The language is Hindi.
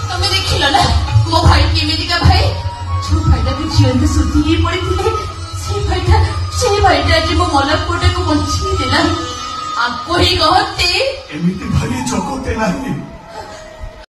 तमें देखिल ना मो भाई केमिका भाई जो भाईटा भी जीवन सुधी पड़े से भाईटा आज मो मन पुटा को बंची देला आपको ही कहते एमिति भाई जगते नहीं